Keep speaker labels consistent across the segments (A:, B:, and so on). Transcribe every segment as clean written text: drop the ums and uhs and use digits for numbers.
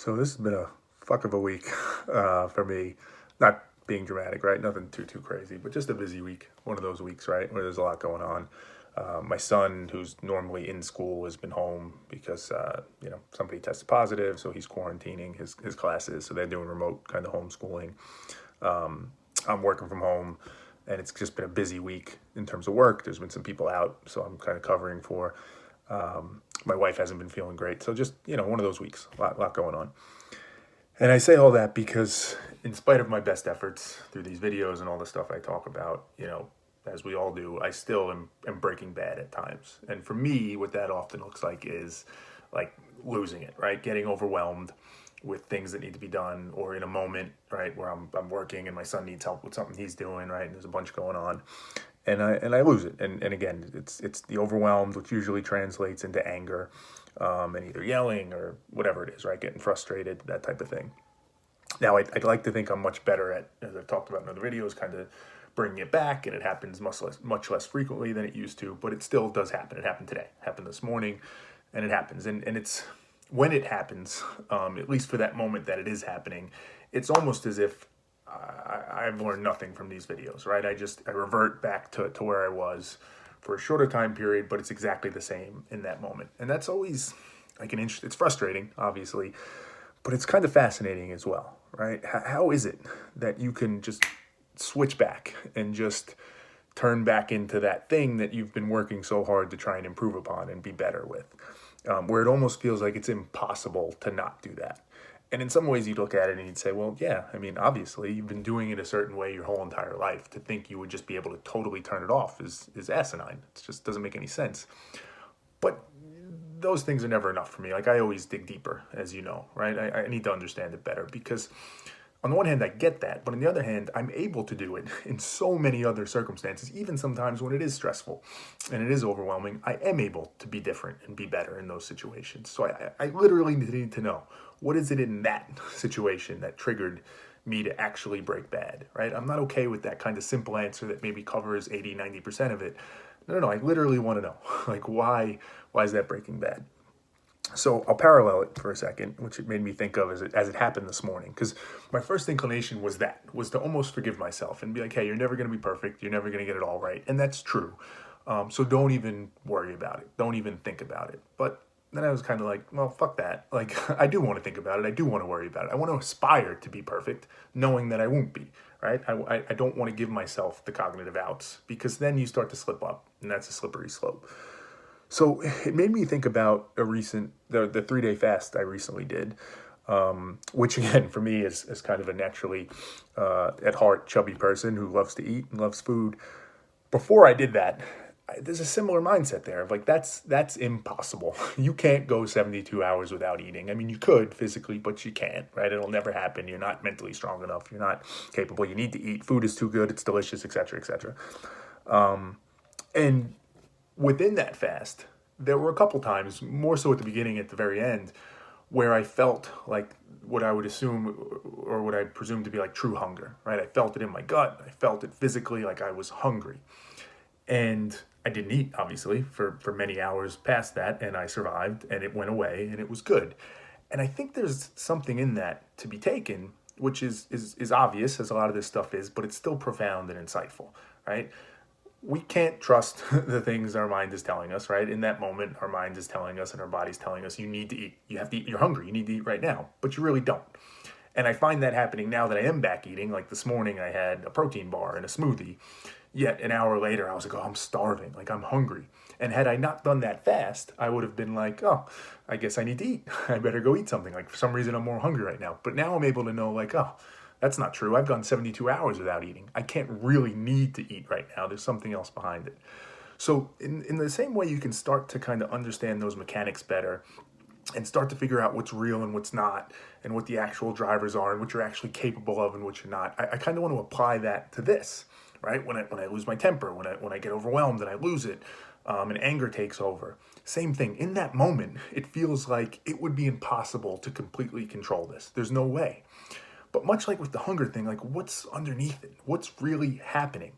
A: So this has been a fuck of a week for me. Not being dramatic, right? Nothing too crazy, but just a busy week. One of those weeks, right, where there's a lot going on. My son, who's normally in school, has been home because somebody tested positive, so he's quarantining his classes. So they're doing remote kind of homeschooling. I'm working from home, and it's just been a busy week in terms of work. There's been some people out, so I'm kind of covering for. My wife hasn't been feeling great, so just one of those weeks, lot going on. And I say all that because, in spite of my best efforts through these videos and all the stuff I talk about, as we all do, I still am breaking bad at times. And for me, what that often looks like is like losing it, right? Getting overwhelmed with things that need to be done, or in a moment, right, where I'm working and my son needs help with something he's doing, right, and there's a bunch going on, and I lose it. And again, it's the overwhelmed, which usually translates into anger, and either yelling or whatever it is, right, getting frustrated, that type of thing. Now, I'd like to think I'm much better at, as I've talked about in other videos, kind of bringing it back, and it happens much less frequently than it used to, but it still does happen. It happened today, it happened this morning, and it happens. And it's when it happens, at least for that moment that it is happening, it's almost as if I've learned nothing from these videos, right? I revert back to where I was for a shorter time period, but it's exactly the same in that moment. And that's always like it's frustrating, obviously, but it's kind of fascinating as well, right? How is it that you can just switch back and just turn back into that thing that you've been working so hard to try and improve upon and be better with, where it almost feels like it's impossible to not do that? And in some ways, you'd look at it and you'd say, well, yeah, I mean, obviously, you've been doing it a certain way your whole entire life. To think you would just be able to totally turn it off is asinine. It just doesn't make any sense. But those things are never enough for me. Like, I always dig deeper, as you know, right? I need to understand it better because on the one hand, I get that, but on the other hand, I'm able to do it in so many other circumstances, even sometimes when it is stressful and it is overwhelming. I am able to be different and be better in those situations. So I literally need to know, what is it in that situation that triggered me to actually break bad, right? I'm not okay with that kind of simple answer that maybe covers 80, 90% of it. No, I literally want to know, like, why is that breaking bad? So I'll parallel it for a second, which it made me think of as it happened this morning. Because my first inclination was to almost forgive myself and be like, hey, you're never going to be perfect. You're never going to get it all right. And that's true. So don't even worry about it. Don't even think about it. But then I was kind of like, well, fuck that. Like, I do want to think about it. I do want to worry about it. I want to aspire to be perfect, knowing that I won't be, right? I don't want to give myself the cognitive outs, because then you start to slip up, and that's a slippery slope. So it made me think about the 3-day fast I recently did, which again for me is kind of a naturally at heart chubby person who loves to eat and loves food. Before I did that, there's a similar mindset there of like that's impossible. You can't go 72 hours without eating. I mean, you could physically, but you can't, right? It'll never happen. You're not mentally strong enough. You're not capable. You need to eat. Food is too good. It's delicious, etc., etc. And within that fast, there were a couple times, more so at the beginning, at the very end, where I felt like what I would assume, or what I presume to be like true hunger, right? I felt it in my gut. I felt it physically, like I was hungry. And I didn't eat, obviously, for many hours past that, and I survived, and it went away, and it was good. And I think there's something in that to be taken, which is obvious, as a lot of this stuff is, but it's still profound and insightful, right? We can't trust the things our mind is telling us, right? In that moment, our mind is telling us and our body's telling us, you need to eat. You have to eat. You're hungry. You need to eat right now. But you really don't. And I find that happening now that I am back eating. Like this morning, I had a protein bar and a smoothie. Yet an hour later, I was like, oh, I'm starving. Like, I'm hungry. And had I not done that fast, I would have been like, oh, I guess I need to eat. I better go eat something. Like, for some reason, I'm more hungry right now. But now I'm able to know, like, oh, that's not true. I've gone 72 hours without eating. I can't really need to eat right now. There's something else behind it. So in the same way, you can start to kind of understand those mechanics better and start to figure out what's real and what's not, and what the actual drivers are and what you're actually capable of and what you're not. I kind of want to apply that to this, right? When I lose my temper, when I get overwhelmed and I lose it, and anger takes over. Same thing. In that moment, it feels like it would be impossible to completely control this. There's no way. But much like with the hunger thing, like, what's underneath it? What's really happening?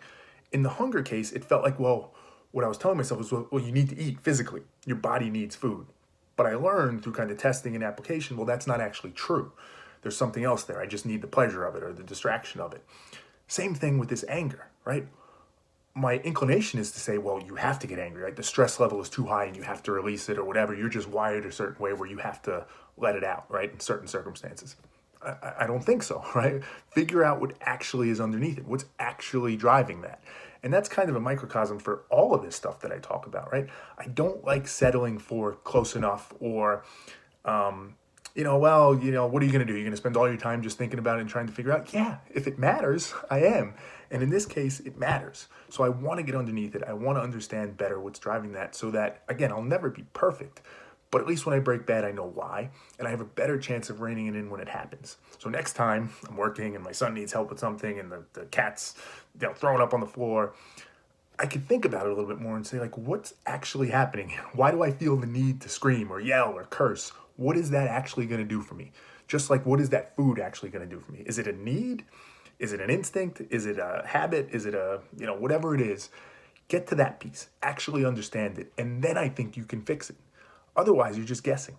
A: In the hunger case, it felt like, well, what I was telling myself was, well, you need to eat physically. Your body needs food. But I learned through kind of testing and application, well, that's not actually true. There's something else there. I just need the pleasure of it or the distraction of it. Same thing with this anger, right? My inclination is to say, well, you have to get angry. Like the stress level is too high and you have to release it or whatever. You're just wired a certain way where you have to let it out, right? In certain circumstances. I don't think so, right? Figure out what actually is underneath it. What's actually driving that? And that's kind of a microcosm for all of this stuff that I talk about, right? I don't like settling for close enough or, what are you going to do? You're going to spend all your time just thinking about it and trying to figure out, yeah, if it matters, I am. And in this case, it matters. So I want to get underneath it. I want to understand better what's driving that so that, again, I'll never be perfect. But at least when I break bad, I know why. And I have a better chance of reining it in when it happens. So next time I'm working and my son needs help with something and the cat's throwing up on the floor, I could think about it a little bit more and say, like, what's actually happening? Why do I feel the need to scream or yell or curse? What is that actually going to do for me? Just like, what is that food actually going to do for me? Is it a need? Is it an instinct? Is it a habit? Is it whatever it is? Get to that piece. Actually understand it. And then I think you can fix it. Otherwise, you're just guessing.